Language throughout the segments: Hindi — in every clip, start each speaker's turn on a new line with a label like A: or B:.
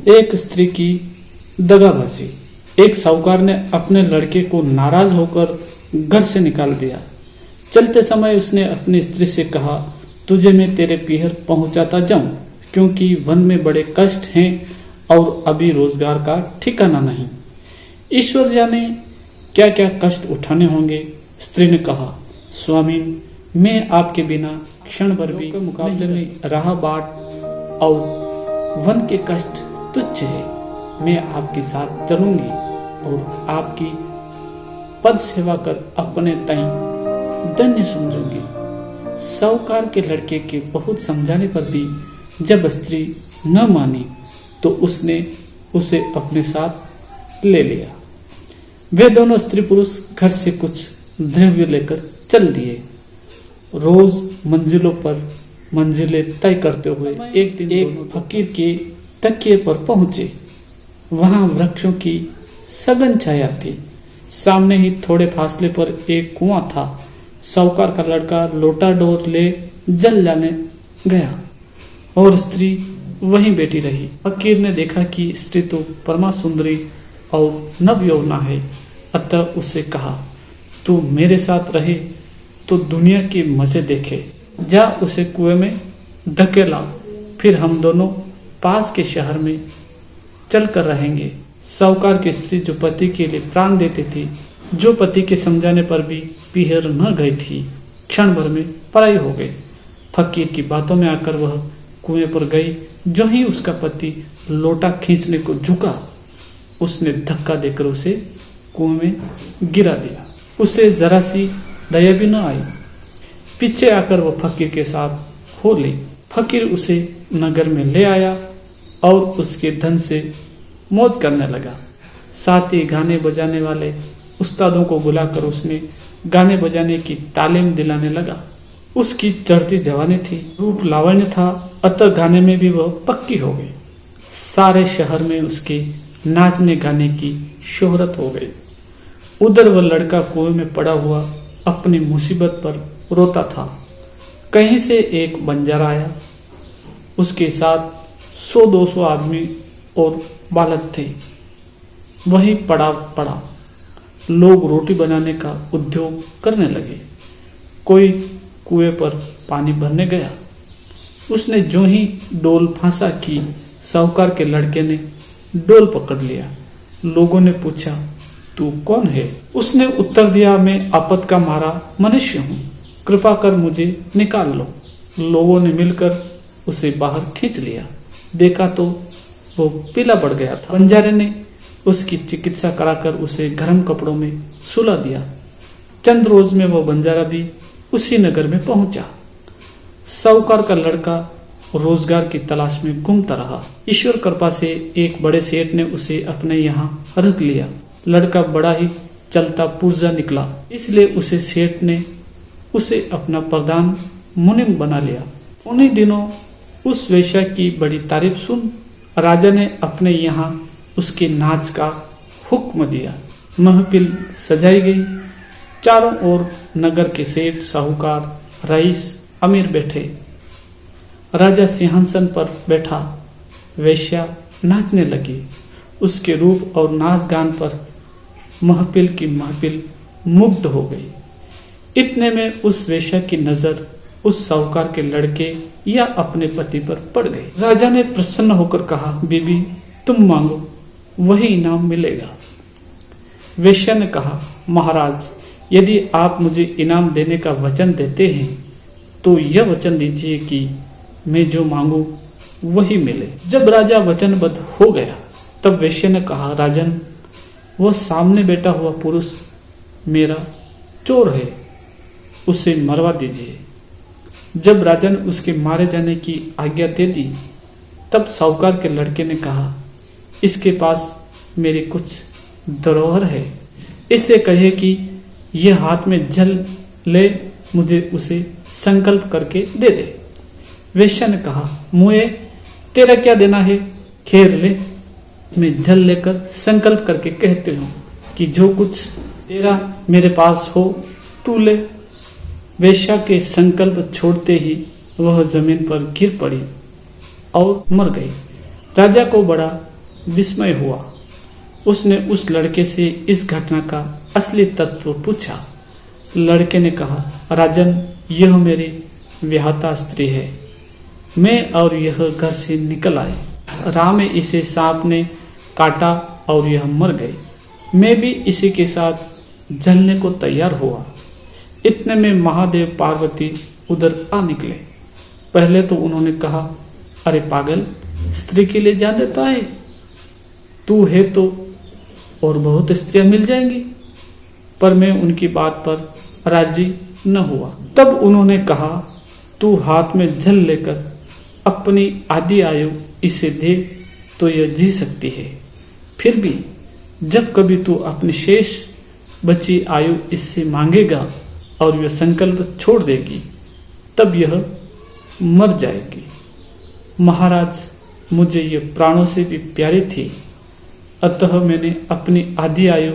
A: एक स्त्री की दगाबाजी। एक साहूकार ने अपने लड़के को नाराज होकर घर से निकाल दिया। चलते समय उसने अपनी स्त्री से कहा, तुझे मैं तेरे पीहर पहुंचाता जाऊं, क्योंकि वन में बड़े कष्ट हैं और अभी रोजगार का ठिकाना नहीं। ईश्वर जाने क्या क्या कष्ट उठाने होंगे। स्त्री ने कहा, स्वामी, मैं आपके बिना क्षण भर भी मुकाबले में राह बाट और वन के कष्ट तुच्छ है। मैं आपके साथ चलूंगी और आपकी पद सेवा कर अपने तय धन्य समझूंगी। साहूकार के लड़के के बहुत समझाने पर भी जब स्त्री न मानी तो उसने उसे अपने साथ ले लिया। वे दोनों स्त्री पुरुष घर से कुछ द्रव्य लेकर चल दिए। रोज मंजिलों पर मंजिलें तय करते हुए एक दिन एक फकीर के तकिए पर पहुंचे। वहां वृक्षों की सघन छाया थी। सामने ही थोड़े फासले पर एक कुआं था। साहूकार का लड़का लोटा डोर ले जल जाने गया और स्त्री वहीं बैठी रही। फकीर ने देखा कि स्त्री तो परमा सुंदरी और नव यौवना है, अतः उससे कहा, तू मेरे साथ रहे तो दुनिया के मजे देखे। जा उसे कुएं में धकेला, फिर हम दोनों पास के शहर में चलकर रहेंगे। साहूकार की स्त्री जो पति के लिए प्राण देती थी, जो पति के समझाने पर भी पीहर न गई थी, क्षण भर में पराई हो गई। फकीर की बातों में आकर वह कुएं पर गई। जो ही उसका पति लोटा खींचने को झुका, उसने धक्का देकर उसे कुएं में गिरा दिया। उसे जरा सी दया भी न आई। पीछे आकर वह फकीर के साथ हो ली। फकीर उसे नगर में ले आया और उसके धन से मौज करने लगा। साथ ही गाने बजाने वाले उस्तादों को बुलाकर उसने गाने बजाने की तालीम दिलाने लगा। उसकी चढ़ती जवानी थी, रूप लावण्य था, अतः गाने में भी वह पक्की हो गई। सारे शहर में उसके नाचने गाने की शोहरत हो गई। उधर वह लड़का कुएं में पड़ा हुआ अपनी मुसीबत पर रोता था। कहीं से एक बंजारा आया। उसके साथ 100-200 आदमी और बालक थे। वही पड़ा लोग रोटी बनाने का उद्योग करने लगे। कोई कुएं पर पानी भरने गया। उसने जो ही डोल फांसा की, साहूकार के लड़के ने डोल पकड़ लिया। लोगों ने पूछा, तू कौन है? उसने उत्तर दिया, मैं आपद का मारा मनुष्य हूँ, कृपा कर मुझे निकाल लो। लोगों ने मिलकर उसे बाहर खींच लिया। देखा तो वो पीला पड़ गया था। बंजारे ने उसकी चिकित्सा कराकर उसे गर्म कपड़ों में सुला दिया। चंद रोज में वो बंजारा भी उसी नगर में पहुंचा। साहूकार का लड़का रोजगार की तलाश में घूमता रहा। ईश्वर कृपा से एक बड़े सेठ ने उसे अपने यहाँ रख लिया। लड़का बड़ा ही चलता पुर्जा निकला, इसलिए उसे सेठ ने उसे अपना प्रधान मुनिम बना लिया। उन्हीं दिनों उस वेश्या की बड़ी तारीफ सुन राजा ने अपने यहाँ उसके नाच का हुक्म दिया। महफिल सजाई गई। चारों ओर नगर के सेठ, साहूकार, रईस, अमीर बैठे। राजा सिंहासन पर बैठा। वेश्या नाचने लगी। उसके रूप और नाच गान पर महफिल की महफिल मुग्ध हो गई। इतने में उस वेश्या की नजर उस साहूकार के लड़के या अपने पति पर पड़ गई। राजा ने प्रसन्न होकर कहा, बीबी तुम मांगो, वही इनाम मिलेगा। वेश्या ने कहा, महाराज, यदि आप मुझे इनाम देने का वचन देते हैं तो यह वचन दीजिए कि मैं जो मांगू वही मिले। जब राजा वचनबद्ध हो गया तब वेश्या ने कहा, राजन, वह सामने बैठा हुआ पुरुष मेरा चोर है, उसे मरवा दीजिए। जब राजा ने उसके मारे जाने की आज्ञा दे दी तब साहूकार के लड़के ने कहा, इसके पास मेरी कुछ धरोहर है, इससे कहे कि यह हाथ में जल ले, मुझे उसे संकल्प करके दे दे। वेश्या ने कहा, मुए तेरा क्या देना है, खेर ले, मैं जल लेकर संकल्प करके कहती हूँ कि जो कुछ तेरा मेरे पास हो तू ले। वेश्या के संकल्प छोड़ते ही वह जमीन पर गिर पड़ी और मर गई। राजा को बड़ा विस्मय हुआ। उसने उस लड़के से इस घटना का असली तत्व पूछा। लड़के ने कहा, राजन, यह मेरी विवाहिता स्त्री है। मैं और यह घर से निकल आए। राह में इसे सांप ने काटा और यह मर गई। मैं भी इसी के साथ जलने को तैयार हुआ। इतने में महादेव पार्वती उधर आ निकले। पहले तो उन्होंने कहा, अरे पागल, स्त्री के लिए जान देता है? तू है तो और बहुत स्त्रियां मिल जाएंगी। पर मैं उनकी बात पर राजी न हुआ। तब उन्होंने कहा, तू हाथ में जल लेकर अपनी आधी आयु इसे दे तो यह जी सकती है। फिर भी जब कभी तू अपनी शेष बची आयु इससे मांगेगा और यह संकल्प छोड़ देगी, तब यह मर जाएगी। महाराज, मुझे यह प्राणों से भी प्यारी थी, अतः मैंने अपनी आधी आयु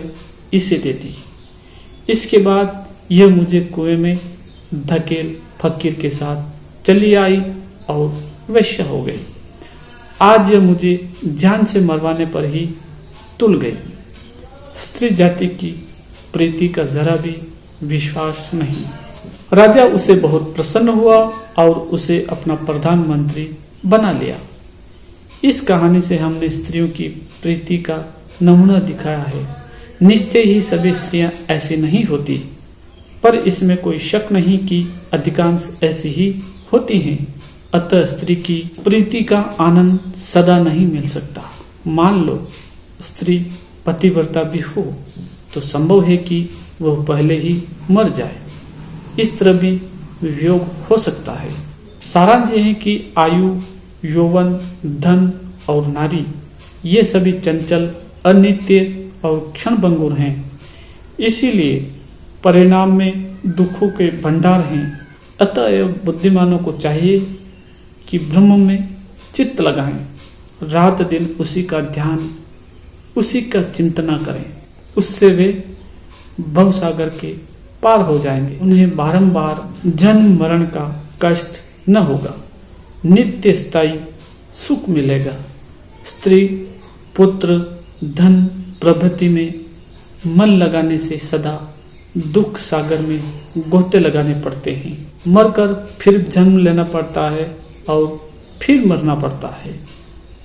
A: इसे दे दी। इसके बाद यह मुझे कुएं में धकेल फकीर के साथ चली आई और वैश्य हो गई। आज यह मुझे जान से मरवाने पर ही तुल गई। स्त्री जाति की प्रीति का जरा भी विश्वास नहीं। राजा उसे बहुत प्रसन्न हुआ और उसे अपना प्रधानमंत्री बना लिया। इस कहानी से हमने स्त्रियों की प्रीति का नमूना दिखाया है। निश्चय ही सभी स्त्रियां ऐसी नहीं होती, पर इसमें कोई शक नहीं कि अधिकांश ऐसी ही होती हैं। अतः स्त्री की प्रीति का आनंद सदा नहीं मिल सकता। मान लो स्त्री पतिव्रता भी हो तो संभव है कि वह पहले ही मर जाए। इस तरह भी वियोग हो सकता है। सारांश यह है कि आयु, यौवन, धन और नारी ये सभी चंचल, अनित्य और क्षणभंगुर हैं। इसीलिए परिणाम में दुखों के भंडार हैं। अतः बुद्धिमानों को चाहिए कि ब्रह्म में चित्त लगाएं, रात दिन उसी का ध्यान, उसी का चिंतना करें। उससे वे भवसागर के पार हो जाएंगे। उन्हें बारंबार जन्म मरण का कष्ट न होगा। नित्य स्थायी सुख मिलेगा। स्त्री, पुत्र, धन प्रभृति में मन लगाने से सदा दुख सागर में गोते लगाने पड़ते हैं। मरकर फिर जन्म लेना पड़ता है और फिर मरना पड़ता है।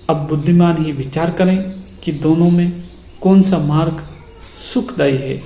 A: अब बुद्धिमान ही विचार करें कि दोनों में कौन सा मार्ग सुखदायी है।